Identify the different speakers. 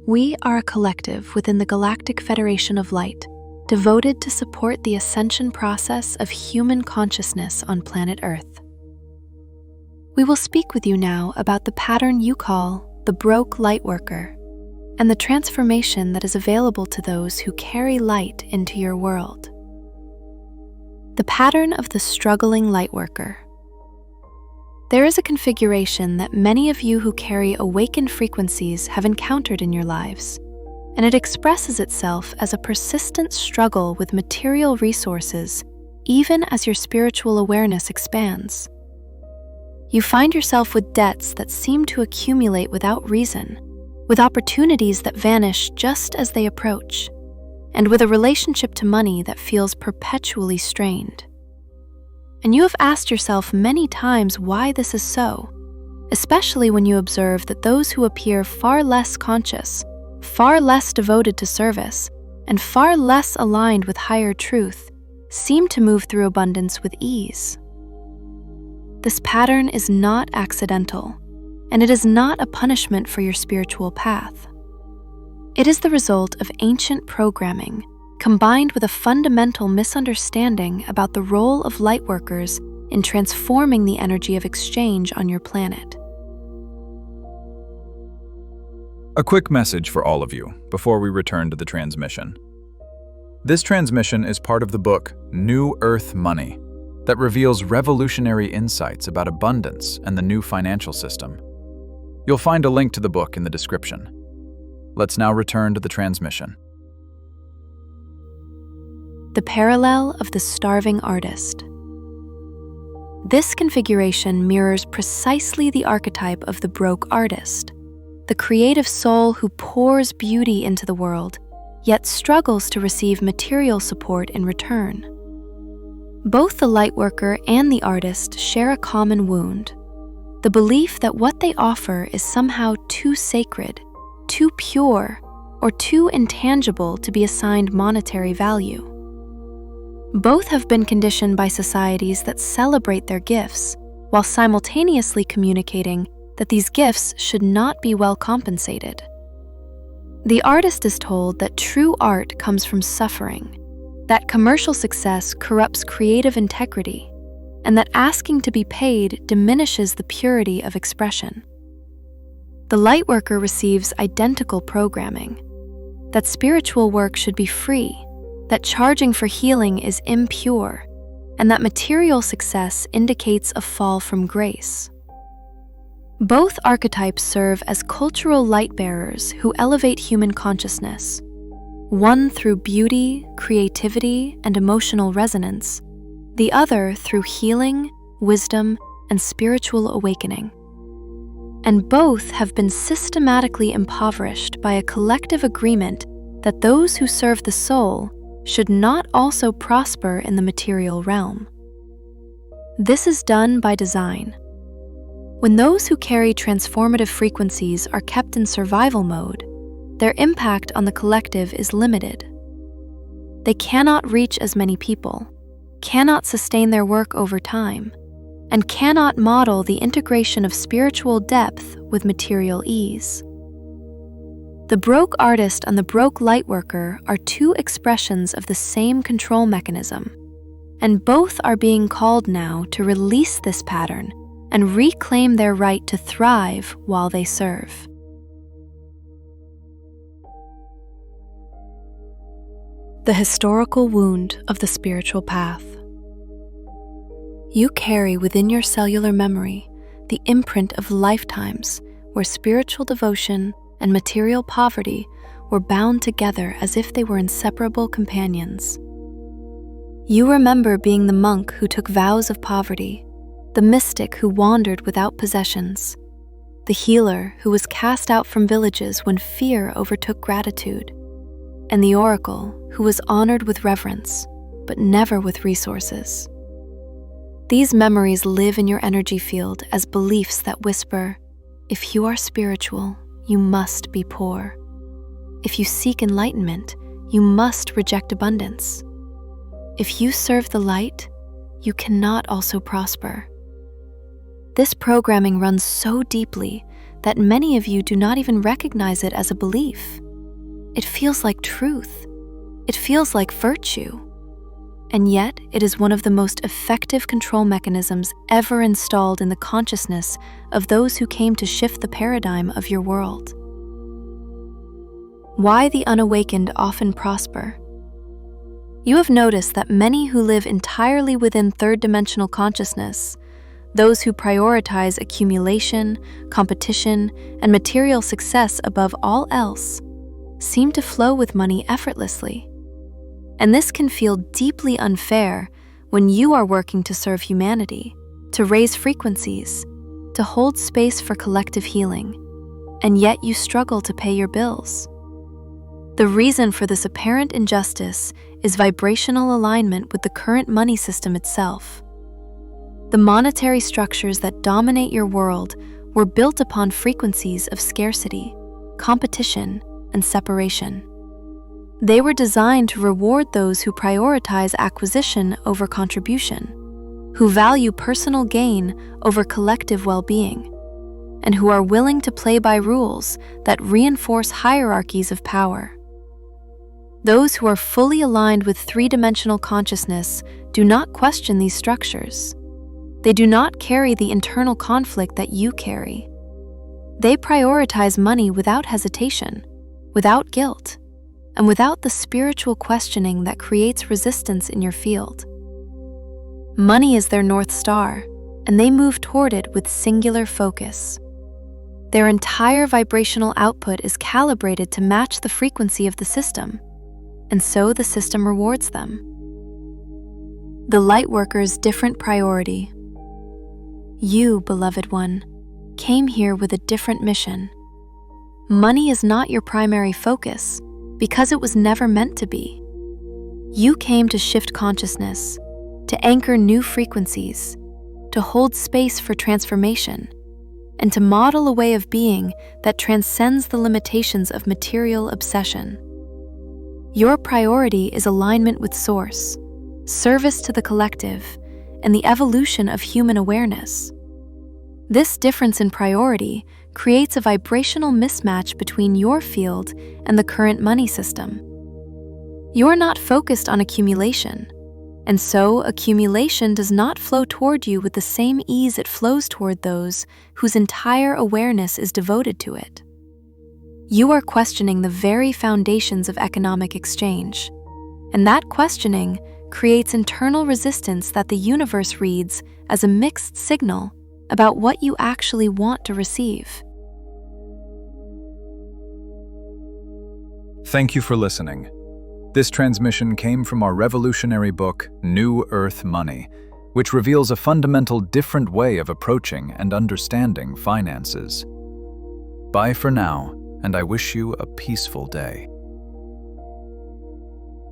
Speaker 1: We are a collective within the Galactic Federation of Light, devoted to support the ascension process of human consciousness on planet Earth. We will speak with you now about the pattern you call the broke Lightworker and the transformation that is available to those who carry light into your world. The pattern of the struggling Lightworker. There is a configuration that many of you who carry awakened frequencies have encountered in your lives, and it expresses itself as a persistent struggle with material resources even as your spiritual awareness expands. You find yourself with debts that seem to accumulate without reason, with opportunities that vanish just as they approach, and with a relationship to money that feels perpetually strained. And you have asked yourself many times why this is so, especially when you observe that those who appear far less conscious, far less devoted to service, and far less aligned with higher truth seem to move through abundance with ease. This pattern is not accidental, and it is not a punishment for your spiritual path. It is the result of ancient programming combined with a fundamental misunderstanding about the role of Lightworkers in transforming the energy of exchange on your planet.
Speaker 2: A quick message for all of you before we return to the transmission. This transmission is part of the book New Earth Money that reveals revolutionary insights about abundance and the new financial system. You'll find a link to the book in the description. Let's now return to the transmission.
Speaker 1: The parallel of the starving artist. This configuration mirrors precisely the archetype of the broke artist, the creative soul who pours beauty into the world, yet struggles to receive material support in return. Both the Lightworker and the artist share a common wound, the belief that what they offer is somehow too sacred, too pure, or too intangible to be assigned monetary value. Both have been conditioned by societies that celebrate their gifts, while simultaneously communicating that these gifts should not be well compensated. The artist is told that true art comes from suffering, that commercial success corrupts creative integrity, and that asking to be paid diminishes the purity of expression. The Lightworker receives identical programming, that spiritual work should be free, that charging for healing is impure, and that material success indicates a fall from grace. Both archetypes serve as cultural light bearers who elevate human consciousness, one through beauty, creativity, and emotional resonance, the other through healing, wisdom, and spiritual awakening. And both have been systematically impoverished by a collective agreement that those who serve the soul should not also prosper in the material realm. This is done by design. When those who carry transformative frequencies are kept in survival mode, their impact on the collective is limited. They cannot reach as many people, cannot sustain their work over time, and cannot model the integration of spiritual depth with material ease. The broke artist and the broke Lightworker are two expressions of the same control mechanism, and both are being called now to release this pattern and reclaim their right to thrive while they serve. The historical wound of the spiritual path. You carry within your cellular memory the imprint of lifetimes where spiritual devotion and material poverty were bound together as if they were inseparable companions. You remember being the monk who took vows of poverty, the mystic who wandered without possessions, the healer who was cast out from villages when fear overtook gratitude, and the oracle who was honored with reverence, but never with resources. These memories live in your energy field as beliefs that whisper, if you are spiritual, you must be poor. If you seek enlightenment, you must reject abundance. If you serve the light, you cannot also prosper. This programming runs so deeply that many of you do not even recognize it as a belief. It feels like truth. It feels like virtue. And yet, it is one of the most effective control mechanisms ever installed in the consciousness of those who came to shift the paradigm of your world. Why the unawakened often prosper. You have noticed that many who live entirely within third-dimensional consciousness, those who prioritize accumulation, competition, and material success above all else, seem to flow with money effortlessly. And this can feel deeply unfair when you are working to serve humanity, to raise frequencies, to hold space for collective healing, and yet you struggle to pay your bills. The reason for this apparent injustice is vibrational alignment with the current money system itself. The monetary structures that dominate your world were built upon frequencies of scarcity, competition, and separation. They were designed to reward those who prioritize acquisition over contribution, who value personal gain over collective well-being, and who are willing to play by rules that reinforce hierarchies of power. Those who are fully aligned with three-dimensional consciousness do not question these structures. They do not carry the internal conflict that you carry. They prioritize money without hesitation, without guilt, and without the spiritual questioning that creates resistance in your field. Money is their North Star, and they move toward it with singular focus. Their entire vibrational output is calibrated to match the frequency of the system, and so the system rewards them. The Lightworker's different priority. You, beloved one, came here with a different mission. Money is not your primary focus, because it was never meant to be. You came to shift consciousness, to anchor new frequencies, to hold space for transformation, and to model a way of being that transcends the limitations of material obsession. Your priority is alignment with Source, service to the collective, and the evolution of human awareness. This difference in priority creates a vibrational mismatch between your field and the current money system. You're not focused on accumulation, and so accumulation does not flow toward you with the same ease it flows toward those whose entire awareness is devoted to it. You are questioning the very foundations of economic exchange, and that questioning creates internal resistance that the universe reads as a mixed signal about what you actually want to receive.
Speaker 2: Thank you for listening. This transmission came from our revolutionary book, New Earth Money, which reveals a fundamental different way of approaching and understanding finances. Bye for now, and I wish you a peaceful day.